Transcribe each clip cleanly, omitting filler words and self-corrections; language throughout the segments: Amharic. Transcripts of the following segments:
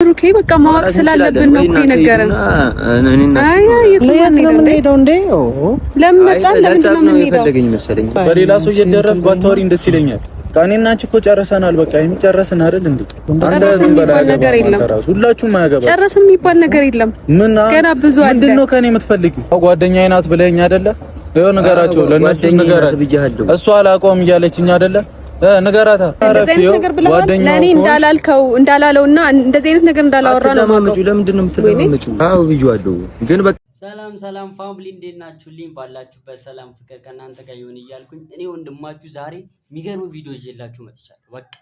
ብሩኬ በቃ ማወቅ ስላለብን ነው እኮ የነገረን። አይ ለምን ሄደው እንዴ? ለምን መጣን? ለምንድን ነው የምንሄደው? በሌላ ሰው እየደረስኩ ባታወሪኝ ደስ ይለኛል። እኔና አንቺ እኮ ጨርሰናል። በቃ የሚጨረስን አይደል እንዴ? ጨረስን የሚባል ነገር የለም። ሁላችሁም አያገባ ጨረስን የሚባል ነገር የለም። ገና ብዙ አለ። ምንድን ነው ከኔ የምትፈልጊው? ጓደኛዬ ናት ብለኸኝ አይደለ? ይኸው ንገራቸው፣ ለእነሱ ንገራቸው። እሷ አላውቀውም እያለችኝ አይደለ? ንገራታ። ለኔ እንዳላልከው እንዳላለውና እንደዚህ አይነት ነገር እንዳላወራ ነው ማለት ነው። ለምንድን ነው የምትለማመጪው? አዎ ብዬዋለሁ፣ ግን በቃ ሰላም ፋሚሊ እንዴት ናችሁልኝ? ባላችሁበት ሰላም ፍቅር ከእናንተ ጋር ይሁን እያልኩኝ እኔ ወንድማችሁ ዛሬ የሚገርም ቪዲዮ ይዤላችሁ መጥቻለሁ። በቃ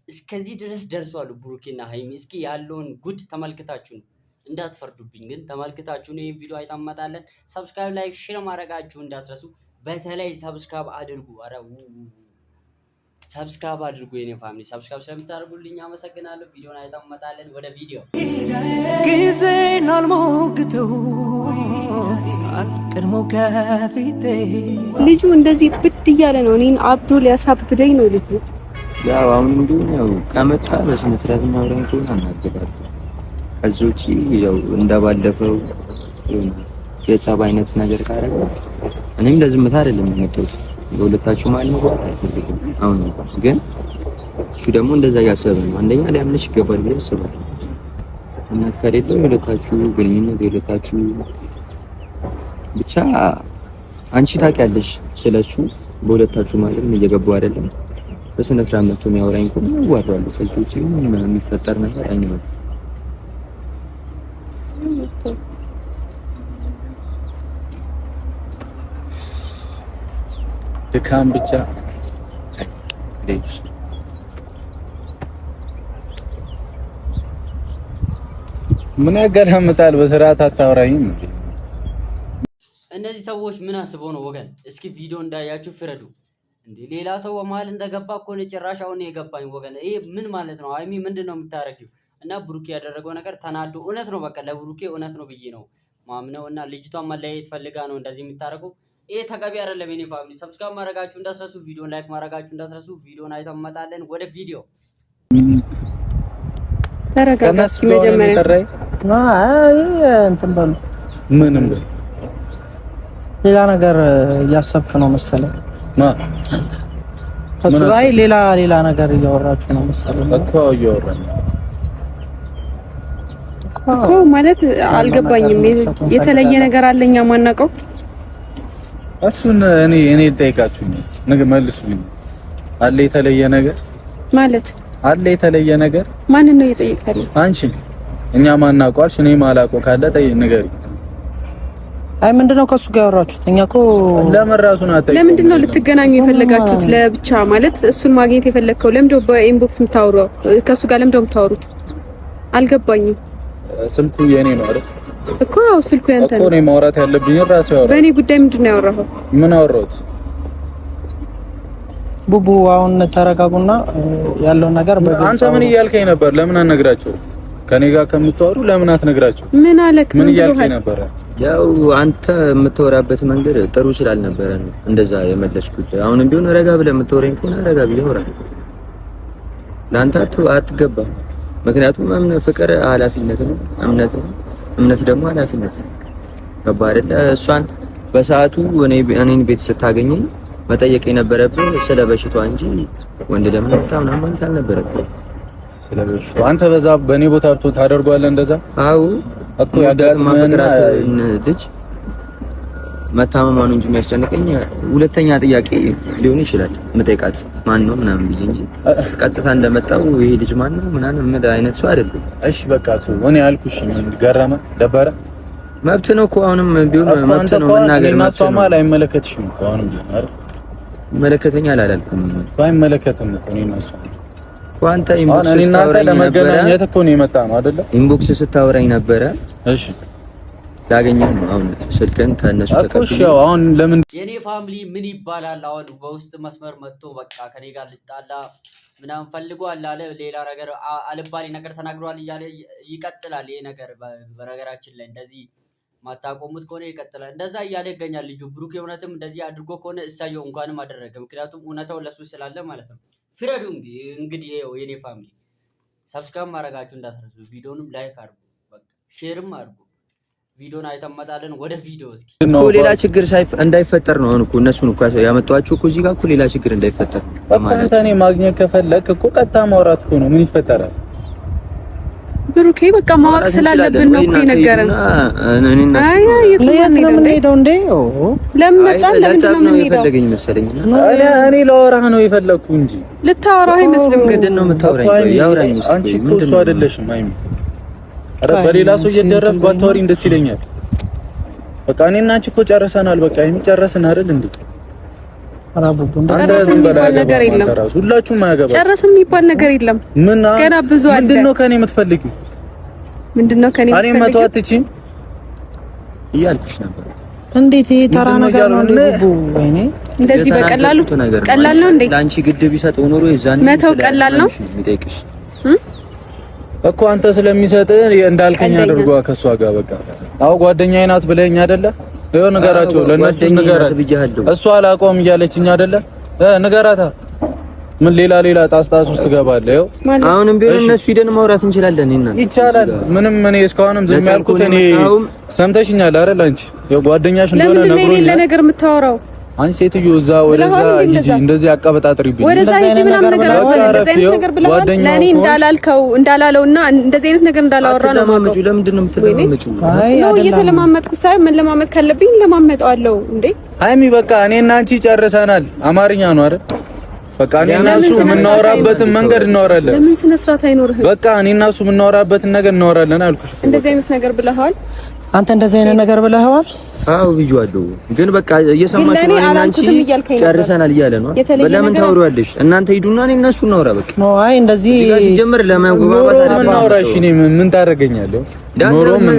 እስከዚህ ድረስ ደርሷል ብሩኬና ሃይሚ። እስኪ ያለውን ጉድ ተመልክታችሁ ነው እንዳትፈርዱብኝ፣ ግን ተመልክታችሁ ነው ይሄን ቪዲዮ አይታመጣለን። ሰብስክራይብ፣ ላይክ፣ ሼር ማድረጋችሁ እንዳትረሱ። በተለይ ሰብስክራይብ አድርጉ። አረ ሰብስክራይብ አድርጉ የኔ ፋሚሊ። ሰብስክራይብ ስለምታደርጉልኝ አመሰግናለሁ። ቪዲዮን አይታመጣለን። ወደ ቪዲዮ ጊዜን አልሞግተው አልቀድሞ ከፊቴ ልጁ እንደዚህ ብድ እያለ ነው። እኔን አብዶ ሊያሳብደኝ ነው ልጁ። ያው አሁን እንደው ከመጣ በስነ ስርዓት እናውራን ከሆነ አናገባለን። ከዚህ ውጪ ያው እንደባለፈው የጸብ አይነት ነገር ካረገ እኔም ለዝምታ አይደለም የመጣሁት። በሁለታችሁ ማለት ነው አይፈልግም። አሁን ግን እሱ ደግሞ እንደዛ ያሰበ ነው። አንደኛ ሊያምንሽ ይገባል ብዬ አስባለሁ። እናት ከሌለው የሁለታችሁ ግንኙነት የሁለታችሁ ብቻ አንቺ ታውቂያለሽ ስለሱ በሁለታችሁ ማለት ነው እየገባው አይደለም። በስነ ስርዓት መጥቶ የሚያወራኝ ከሆነ እዋራለሁ። ከዚህ ውጪ የሚፈጠር ነገር አይኖርም። ድካም ብቻ ምን ያገላምጣል? በስርዓት አታወራኝም እንዴ? እነዚህ ሰዎች ምን አስበው ነው ወገን? እስኪ ቪዲዮ እንዳያችሁ ፍረዱ እንዴ። ሌላ ሰው በመሀል እንደገባ እኮ ነው ጭራሽ አሁን የገባኝ ወገን። ይሄ ምን ማለት ነው? ሃይሚ ምንድነው የምታረጊው? እና ብሩኬ ያደረገው ነገር ተናዶ እውነት ነው። በቃ ለብሩኬ እውነት ነው ብዬ ነው ማምነው። እና ልጅቷን መለያየት ፈልጋ ነው እንደዚህ የምታረገው። ይሄ ተገቢ አይደለም። የኔ ፋሚሊ ሰብስክራይብ ማድረጋችሁ እንዳትረሱ፣ ቪዲዮን ላይክ ማድረጋችሁ እንዳትረሱ። ቪዲዮን አይተን እንመጣለን። ወደ ቪዲዮ ተረጋጋስ መጀመሪያ እንትን ባሉ ምንም ሌላ ነገር እያሰብክ ነው መሰለኝ። ከሱ ጋር ሌላ ነገር እያወራችሁ ነው መሰለኝ እኮ እያወራን እኮ ማለት አልገባኝም። የተለየ ነገር አለኛ ማናውቀው እሱን እኔ ጠይቃችሁኝ ነገ መልሱልኝ። አለ የተለየ ነገር ማለት አለ የተለየ ነገር ማን ነው እየጠየቀኝ? አንቺ እኛ ማናውቀዋልሽ እኔ ማላውቀው ካለ ንገሪ። አይ ምንድነው ከሱ ጋር ያወራችሁት? እኛ እኮ ለመራሱን አጠይቁ። ለምንድነው ልትገናኙ የፈለጋችሁት? ለብቻ ማለት እሱን ማግኘት የፈለግከው ለምንድነው? በኢንቦክስ የምታወራው ከሱ ጋር ለምንድነው የምታወሩት? አልገባኝም። ስልኩ የኔ ነው አይደል እኮ? ስልኩ ያንተ ነው እኮ። እኔ ማውራት ያለብኝ ራሴ ያወራው። በእኔ ጉዳይ ምንድነው ያወራኸው? ምን አወራሁት? ቡቡ አሁን ተረጋጉና ያለው ነገር አንተ ምን እያልከኝ ነበር? ለምን አትነግራቸው? ከኔ ጋር ከምታወሩ ለምን አትነግራቸው? ምን አለክ? ምን እያልከኝ ነበር? ያው አንተ የምትወራበት መንገድ ጥሩ ስላልነበረ ነው እንደዛ የመለስኩት። አሁንም ቢሆን ረጋ ብለህ የምትወረኝ ከሆነ ረጋ ብለህ አውራ። ለአንተ አትገባም። ምክንያቱም ፍቅር ኃላፊነት ነው፣ እምነት ደግሞ ኃላፊነት ነው። ገባህ አይደለ? እሷን በሰዓቱ እኔን ቤት ስታገኘኝ መጠየቅ የነበረብህ ስለ በሽታዋ እንጂ ወንድ ለምን መጣ ምናምን ማለት አልነበረብህ። ስለ በሽታዋ አንተ በዛ በእኔ ቦታ ታደርገዋለህ እንደዛ? አዎ እኮ ያጋጥማት ልጅ መታመሟን እንጂ የሚያስጨንቀኝ ሁለተኛ ጥያቄ ሊሆን ይችላል። መጠየቃት ማን ነው ምናምን ብዬ እንጂ ቀጥታ እንደመጣው ይሄ ልጅ ማን ነው ምናምን ምን አይነት ሰው አይደለም። እሺ በቃ እኔ ያልኩሽ ምን ገረመ ደበረ? መብት ነው እኮ አሁንም ቢሆን መብት ነው መናገር። ማሷማ አይመለከትሽም እኮ አሁንም ቢሆን አይደል? ይመለከተኛል አላልኩም። አይመለከትም እኮ እኔ ማሷ እኮ አንተ ኢንቦክስ ስታወራኝ ለመገናኘት እኮ ነው የመጣ ነው አይደለ? ኢንቦክስ ስታወራኝ ነበረ። እሺ ላገኘህ ነው አሁን ስልክን ከነሱ ተቀብዬ። አሁን ለምን የኔ ፋሚሊ ምን ይባላል? አሁን በውስጥ መስመር መጥቶ በቃ ከኔ ጋር ልጣላ ምናምን ፈልጓል አለ። ሌላ ነገር አልባሌ ነገር ተናግሯል እያለ ይቀጥላል። ይሄ ነገር በነገራችን ላይ እንደዚህ ማታቆሙት ከሆነ ይቀጥላል። እንደዛ እያለ ይገኛል ልጁ። ብሩክ የእውነትም እንደዚህ አድርጎ ከሆነ እሳየው እንኳንም አደረገ። ምክንያቱም እውነታው ለሱ ስላለ ማለት ነው። ፍረዱ እንግዲህ የኔ ፋሚሊ ሰብስክራይብ ማድረጋችሁ እንዳትረሱ። ቪዲዮንም ላይክ አድርጉ፣ በቃ ሼርም አድርጉ። ቪዲዮን አይተመጣለን ወደ ቪዲዮ እስኪ ሌላ ችግር እንዳይፈጠር ነው እኮ እነሱን እኮ ያመጣኋቸው እኮ እዚህ ጋር እኮ ሌላ ችግር እንዳይፈጠር ማለት ነው። እኔ ማግኘት ከፈለክ እኮ ቀጥታ ማውራት እኮ ነው። ምን ይፈጠራል? ብሩኬ በቃ ማወቅ ስላለብን ነው እኮ የነገረን። አይ ለምን ሄደው እንዴ? ለምን መጣን? ለምን ነው የፈለገኝ መሰለኝ? እኔ ላወራህ ነው የፈለኩ እንጂ ልታወራው አይመስልም። ግን ነው የምታወራኝ? ያውራኝ እስኪ። አንቺ እኮ እሱ አይደለሽም አይሚ። ኧረ በሌላ ሰው እየደረስኩ ባታወሪኝ ደስ ይለኛል። በቃ እኔና አንቺ እኮ ጨርሰናል። በቃ ጨረስን አይደል እንዴ? ጨረስን የሚባል ነገር የለም። ሁላችሁም አያገባም። ጨረስን የሚባል ነገር የለም። ገና ብዙ አለ። ምንድነው ከኔ የምትፈልጊው? ምንድነው ከኔ የምትፈልጊው? እኔ መተው አትችይም እያልኩሽ ነበር። እንዴት ይሄ ተራ ነገር ነው እንዴ? ወይኔ እንደዚህ በቀላሉ ቀላል ነው እንዴ? ላንቺ ግድብ ይሰጠው ኖሮ የዛኔ መተው ቀላል ነው የሚጠይቅሽ እኮ አንተ ስለሚሰጥ እንዳልከኝ አድርጓ ከሷ ጋር በቃ አው ጓደኛዬ ናት ብለኸኝ አይደለ? ይኸው ንገራቸው፣ ለነሱ ንገራት። እሷ አላቆም እያለችኝ አይደለ? ንገራታ። ምን ሌላ ጣስጣስ ውስጥ ገባለህ? ይኸው አሁንም ቢሆን እነሱ ሂደን ማውራት እንችላለን። ይቻላል። ምንም እኔ እስካሁንም ዝም ያልኩት እኔ ሰምተሽኛል አይደል? አንቺ ይኸው ጓደኛሽ እንደሆነ ነግሮኛል። ለምን ሌላ ነገር የምታወራው? አንቺ ሴትዮ እዛ ወደዛ ሂጂ፣ እንደዚህ አቀበጣጥሪብኝ። ወደዛ ሂጂ ምናምን ነገር እንደዚህ አይነት ነገር ብለሃል። ለኔ እንዳላለውና እንደዚህ አይነት ነገር እንዳላወራ ነው ማለት ነው። ለምንድን ነው የምትለማመጪው? አይ እየተለማመጥኩ ሳይሆን መለማመጥ ካለብኝ ለማመጣዋለሁ እንዴ። አይሚ በቃ እኔና አንቺ ጨርሰናል። አማርኛ ነው አይደል? በቃ እኔና እሱ የምናወራበትን መንገድ እናወራለን። ለምን ስነ ስርዓት አይኖርህም? በቃ እኔና እሱ የምናወራበትን ነገር እናወራለን አልኩሽ። እንደዚህ አይነት ነገር ብለሃል አንተ? እንደዚህ አይነት ነገር ብለሃል? አዎ ብዬዋለሁ። ግን በቃ እየሰማሽ ነው። እኔና አንቺ ጨርሰናል እያለ ነው። ለምን ታወሪዋለሽ? እናንተ ሂዱና እኔ እና እሱ እናውራ በቃ። ነው አይ እንደዚህ ሲጀምር ለማግባባት እናውራሽ። እኔ ምን ታደርገኛለህ?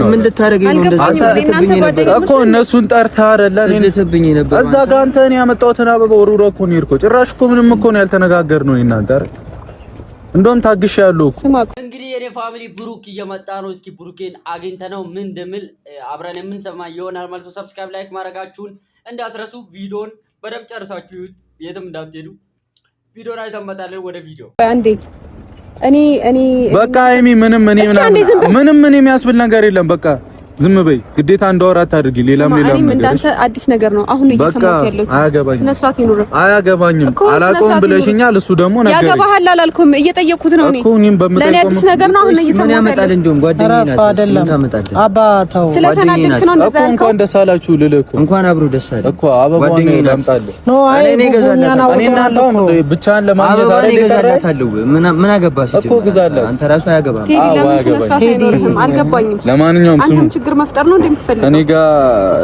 ምን ልታደርገኝ ነው? እንደዚህ ዝትብኝ ነበር እኮ እነሱን ጠርተህ አይደለ? እኔ ዝትብኝ ነበር። እዛ ጋር አንተ እኔ ያመጣሁትን አበባ ወሩሮ እኮ ነው የሄድከው። ጭራሽ እኮ ምንም እኮ ነው ያልተነጋገርነው እናንተ አይደል? እንደውም ታግሻለሁ እኮ። እንግዲህ የኔ ፋሚሊ ብሩክ እየመጣ ነው። እስኪ ብሩኬን አግኝተነው ምን እንደምል አብረን የምንሰማ ይሆናል ማለት ነው። ሰብስክራይብ ላይክ ማድረጋችሁን እንዳትረሱ። ቪዲዮን በደምብ ጨርሳችሁ ይሁት፣ የትም እንዳትሄዱ። ቪዲዮን አይተመጣለን ወደ ቪዲዮ አንዴ እኔ በቃ አይሚ ምንም ምን የሚያስብል ነገር የለም። በቃ ዝም በይ። ግዴታ እንዳወራት አድርጊ። ሌላም ነገር እንዳንተ አዲስ ነገር ነው አሁን እየሰማሁት ያለሁት። ስነ ስርዓት ይኑር። አያገባኝም። አላቆም ብለሽኛል። እሱ ደግሞ ነገር ያገባሃል አላልኩም። እየጠየቅኩት ነው እኔ ለኔ አዲስ ነገር ነው አሁን እየሰማሁት ያለሁት። እንደውም ጓደኛዬ ናት አይደለም አባታው ስለተናደድክ ነው እንደዛ ያልከው። እንኳን ደስ አላችሁ ልልህ እኮ እንኳን አብሮ ደስ አለ እኮ አበባውን ላምጣልህ። ኖ አይ እኔ ገዛለሁ። እኔና አንተም ብቻህን ለማግኘት አይደል ገዛላታለሁ። ምን አገባሽ እኮ ግዛለህ። አንተ ራሱ አያገባም። ለምን ስነ ስርዓት አይኖርህም? አልገባኝም። ለማንኛውም ስሙ አንተም ችግር መፍጠር ነው እንደምትፈልገው እኔ ጋር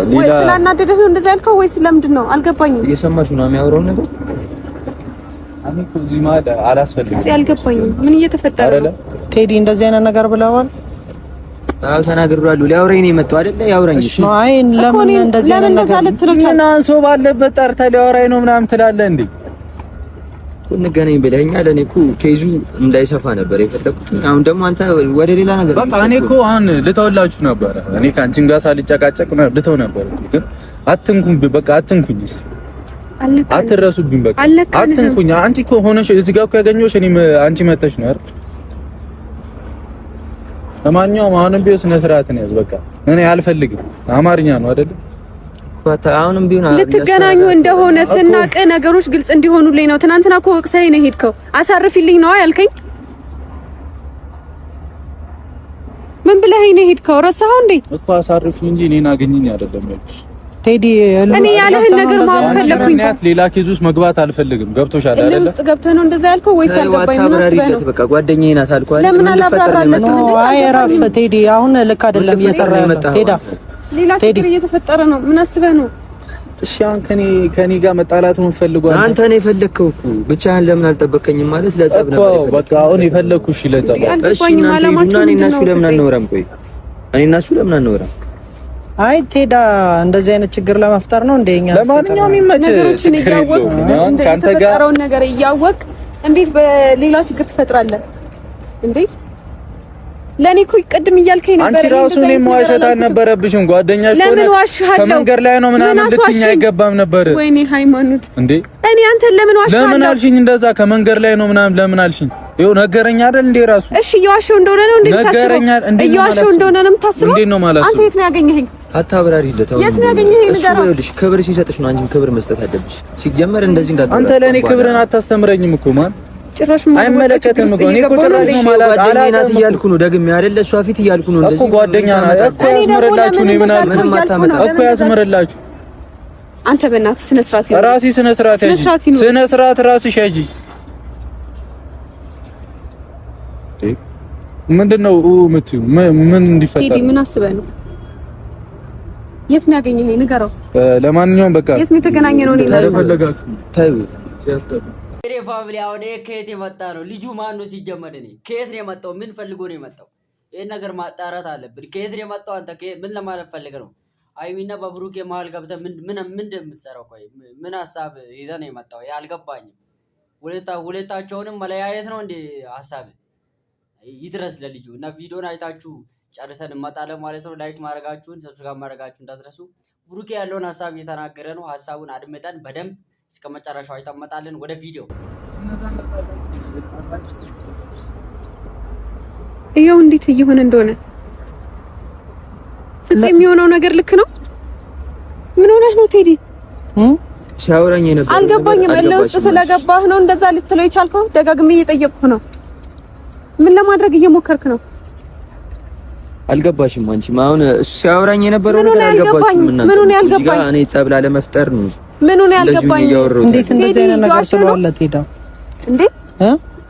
ሌላ ወይ ስላናደደህ ነው እንደዛ ያልከው ወይስ ለምንድን ነው? አልገባኝም። እየሰማሽ ነው የሚያወራው ነገር? እኔ እኮ እዚህ ማለት አላስፈልግም። እዚህ አልገባኝም። ምን እየተፈጠረ ነው? ቴዲ እንደዚህ አይነት ነገር ብለዋል? አዎ ተናግሬዋለሁ። ሊያወራኝ ነው የመጣው አይደለ? ያወራኝ። እሺ ነው። አይ ለምን እንደዚህ አይነት ነገር ምን አንሶ ባለበት ጠርተህ ሊያወራኝ ነው ምናምን ትላለህ እንዴ? እንገናኝ ብለኸኛል። እኔ እኮ ኬዙ እንዳይሰፋ ነበር የፈለኩት። አሁን ደግሞ አንተ ወደ ሌላ ነገር በቃ እኔ እኮ አሁን ልተውላችሁ ነበር። እኔ ካንቺም ጋር ሳልጨቃጨቅ ነው ልተው ነበር። ግን አትንኩኝ፣ በቃ አትንኩኝስ፣ አትረሱብኝ፣ በቃ አትንኩኝ። አንቺ እኮ ሆነሽ እዚህ ጋር እኮ ያገኘሁሽ እኔ አንቺ መተሽ ነው አይደል? ለማንኛውም አሁንም ቢሆን ስነ ስርዓትን ያዝ። በቃ እኔ አልፈልግም። አማርኛ ነው አይደል? አሁንም ቢሆን ልትገናኙ እንደሆነ ስናቅ ነገሮች ግልጽ እንዲሆኑልኝ ነው። ትናንትና እኮ ወቅሰኸኝ ነው ሄድከው። አሳርፊልኝ ነው ያልከኝ። ምን ብለኸኝ ነው ሄድከው? ረሳኸው እንዴ? እኮ አሳርፊኝ እንጂ እኔን አግኝኝ አይደለም ያልኩሽ ቴዲ። እኔ ያለህን ነገር ማወቅ ፈለኩኝ። ሌላ ኬዝ ውስጥ መግባት አልፈልግም። ገብቶሻል አይደል? ውስጥ ገብተህ ነው እንደዛ ያልከው ወይስ አልገባኝ? ምን አስበህ ነው? በቃ ጓደኛዬ ናት አልኳት። ለምን አላብራራለትም? አይ እረፍ ቴዲ። አሁን ልክ አይደለም እየሰራ ያለው ቴዳ። ሌላ ችግር እየተፈጠረ ነው። ምን አስበህ ነው? እሺ አሁን ከኔ ጋር መጣላት ነው ፈልጓል። አንተ ነው የፈለግከው እኮ ብቻህን ለምን አልጠበቀኝም ማለት ለጸብ ነበር እኮ። በቃ አሁን የፈለግኩሽ ለጸብ። እሺ እኔና እሱ ለምን አንወራም? ቆይ እኔና እሱ ለምን አንወራም? አይ ቴዳ እንደዚህ አይነት ችግር ለመፍጠር ነው እንደኛ። ለማንኛውም ይመችህ። ነገሮችን እያወቅህ ካንተ ጋር ነገር እያወቅህ እንዴት በሌላ ችግር ትፈጥራለህ እንዴ? ለኔ እኮ ቅድም እያልከኝ ነበር። አንቺ ራሱ እኔ መዋሸት አልነበረብሽም። ጓደኛሽ ሆነ ከመንገድ ላይ ነው ምናምን ልትይኝ አይገባም ነበር። ወይኔ ሃይማኖት እንዴ! እኔ አንተን ለምን ዋሻለሁ? ለምን አልሽኝ እንደዛ? ከመንገድ ላይ ነው ምናምን ለምን አልሽኝ? ይኸው ነገረኛ አይደል እንዴ ራሱ? እሺ እየዋሸው እንደሆነ ነው እንዴ የምታስበው? እየዋሸው እንደሆነ ነው የምታስበው? እንዴት ነው ማለት? አንተ የት ነው ያገኘኸኝ? አታብራሪለት። የት ነው ያገኘኸኝ? ንገረው። እሺ ክብር ሲሰጥሽ ነው አንቺም ክብር መስጠት አለብሽ። ሲጀመር እንደዚህ እንዳትጠራ። አንተ ለኔ ክብርን አታስተምረኝም እኮ ማን ጭራሽ አይመለከትም እኮ እኔ እኮ ጭራሽ ነው ማለት አላናት እያልኩ ነው ደግሜ አይደለ እሷ ፊት እያልኩ ነው እንደዚህ እኮ ጓደኛ ናት እኮ ያስመረላችሁ ነው ምናምን ምንም አታመጣ እኮ ያስመረላችሁ። አንተ በእናትህ ስነ ስርዓት ይኖር ራስሽ ስነ ስርዓት ያጂ ስነ ስርዓት ራስሽ ያጂ። ምንድነው የምትይው? ምን እንዲፈጠር ቴዲ ምን አስበህ ነው? የት ነው ያገኘኸኝ? ንገረው። ለማንኛውም በቃ የት ነው የተገናኘነው? ነው ተፈለጋችሁ ታዩ እኔ ፋሚሊ አሁን ከየት የመጣ ነው ልጁ? ማን ነው ሲጀመር? እኔ ከየት ነው የመጣው? ምን ፈልጎ ነው የመጣው? ይሄን ነገር ማጣራት አለብን። ከየት ነው የመጣው? አንተ ምን ለማለት ፈልገህ ነው? አይሚና በብሩኬ መሀል ገብተህ ምን እንደምትሰራው? ቆይ ምን ሀሳብ ይዘህ ነው የመጣው? አልገባኝም። ሁለታቸውንም መለያየት ነው እንዴ ሀሳብ? ይድረስ ለልጁ እና ቪዲዮን አይታችሁ ጨርሰን እንመጣለን ማለት ነው። ላይክ ማድረጋችሁን ሰብስክራይብ ማድረጋችሁን እንዳትረሱ። ብሩኬ ያለውን ሀሳብ እየተናገረ ነው። ሀሳቡን አድምጠን በደንብ እስከ መጨረሻው አይተን እንመጣለን። ወደ ቪዲዮ ይኸው እንዴት እየሆነ እንደሆነ ፍፄ የሚሆነው ነገር ልክ ነው። ምን ሆነህ ነው ቴዲ? ሲያወራኝ ነበር አልገባኝም። ለውስጥ ስለገባህ ነው እንደዛ ልትለው የቻልከው? ደጋግሜ እየጠየቅኩ ነው። ምን ለማድረግ እየሞከርክ ነው? አልገባሽም? አንቺም አሁን ሲያወራኝ የነበረው ነገር አልገባሽም? ምን ነው ያልገባኝ? እኔ ጸብ ለመፍጠር ነው። ምን ነው ያልገባኝ? እንዴት እንደዚህ አይነት ነገር ትለዋለህ? ቴዳ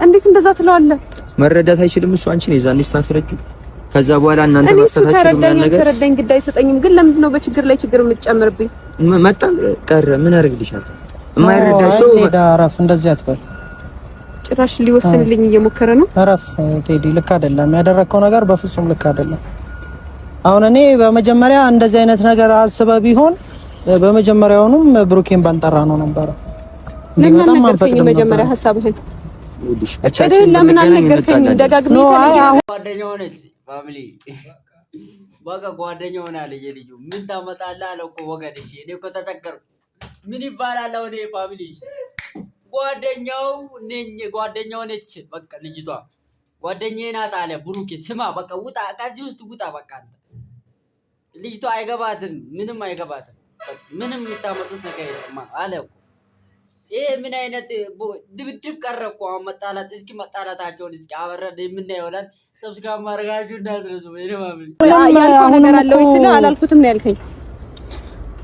እንዴት እንደዛ ትለዋለህ? መረዳት አይችልም እሱ አንቺ ነው የዛኔ ስታስረጂው። ከዛ በኋላ እናንተ ማስተታችሁ ምን ነገር ተረዳኝ ግድ አይሰጠኝም። ግን ለምንድን ነው በችግር ላይ ችግር የምትጨምርብኝ? መጣ ቀረ ምን አደርግልሻለሁ? የማይረዳ ሰው ቴዳ አረፍ፣ እንደዚህ አትበል። ጭራሽ ሊወስንልኝ እየሞከረ ነው። አረፍ ቴዲ፣ ልክ አይደለም ያደረከው ነገር፣ በፍጹም ልክ አይደለም። አሁን እኔ በመጀመሪያ እንደዚህ አይነት ነገር አስበህ ቢሆን በመጀመሪያውኑም ብሩኬን ባልጠራ ነው ነበር። ለምን አልነገርከኝም? መጀመሪያ ሐሳብህን እቅድህን ለምን አልነገርከኝም? ደጋግሜ ጓደኛ ሆነች ፋሚሊ በቃ ጓደኛ ሆናለች። የልጁ ምን ታመጣለህ አለው እኮ ወገን። እሺ እኔ እኮ ተቸገርኩ። ምን ይባላል አሁን ፋሚሊ? ጓደኛው ነች። በቃ ልጅቷ ጓደኛዬ ናት አለ ብሩኬ። ስማ በቃ ውጣ፣ ከዚህ ውስጥ ውጣ። በቃ አንተ ልጅቷ አይገባትም፣ ምንም አይገባትም። ምንም የምታመጡት ነገር የለም አለ እኮ። ይሄ ምን አይነት ድብድብ ቀረ እኮ። አሁን መጣላት፣ እስኪ መጣላታቸውን እስኪ አበረን የምናየው ይሆናል። ሰብስክራይብ ማድረጋችሁ እንዳትረሱ። አሁን ነገር አለ ወይ ስለ አላልኩትም ነው ያልከኝ?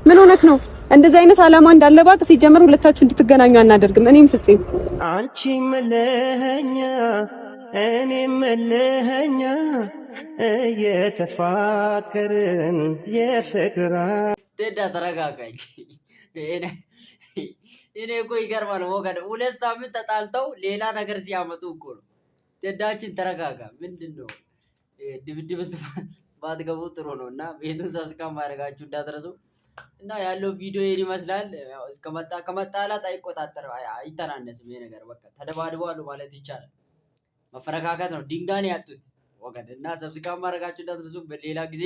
ምን ሆነክ ነው? እንደዚህ አይነት አላማ እንዳለ ባቅ ሲጀምር ሁለታችሁ እንድትገናኙ አናደርግም። እኔም ፍፄም አንቺ መለኛ እኔ መለኛ እየተፋከርን የፍቅራ ቴዳ ተረጋጋኝ። እኔ እኮ ይገርማል ወገን፣ 2 ሳምንት ተጣልተው ሌላ ነገር ሲያመጡ እኮ ነው። ቴዳችን ተረጋጋ። ምንድነው ድብድብ ውስጥ ባትገቡ ጥሩ ነው። እና ቤቱን ሰብስክራይብ ማድረጋችሁ እንዳትረሱ። እና ያለው ቪዲዮ ይሄን ይመስላል። ያው ከመጣላት አይተናነስም ይሄ ነገር። በቃ ተደባድበዋል ማለት ይቻላል። መፈረካከት ነው፣ ድንጋይ ያጡት ወገን። እና ሰብስክራይብ ማድረጋችሁ እንዳትረሱ። በሌላ ጊዜ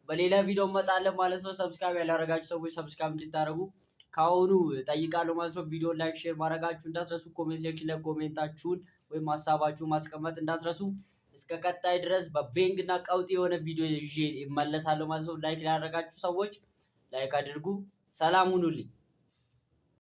በሌላ ቪዲዮ እንመጣለን ማለት ነው። ሰብስክራይብ ያላደረጋችሁ ሰዎች ሰብስክራይብ እንድታደርጉ ካሁኑ ጠይቃለሁ ማለት ነው። ቪዲዮ ላይክ፣ ሼር ማድረጋችሁ እንዳትረሱ። ኮሜንት ሴክሽን ላይ ኮሜንታችሁን ወይም ሀሳባችሁን ማስቀመጥ እንዳትረሱ። እስከ ቀጣይ ድረስ በቤንግ እና ቀውጢ የሆነ ቪዲዮ ይዤ እመለሳለሁ ማለት ነው። ላይክ ያላደረጋችሁ ሰዎች ላይክ አድርጉ። ሰላም ሁኑልኝ።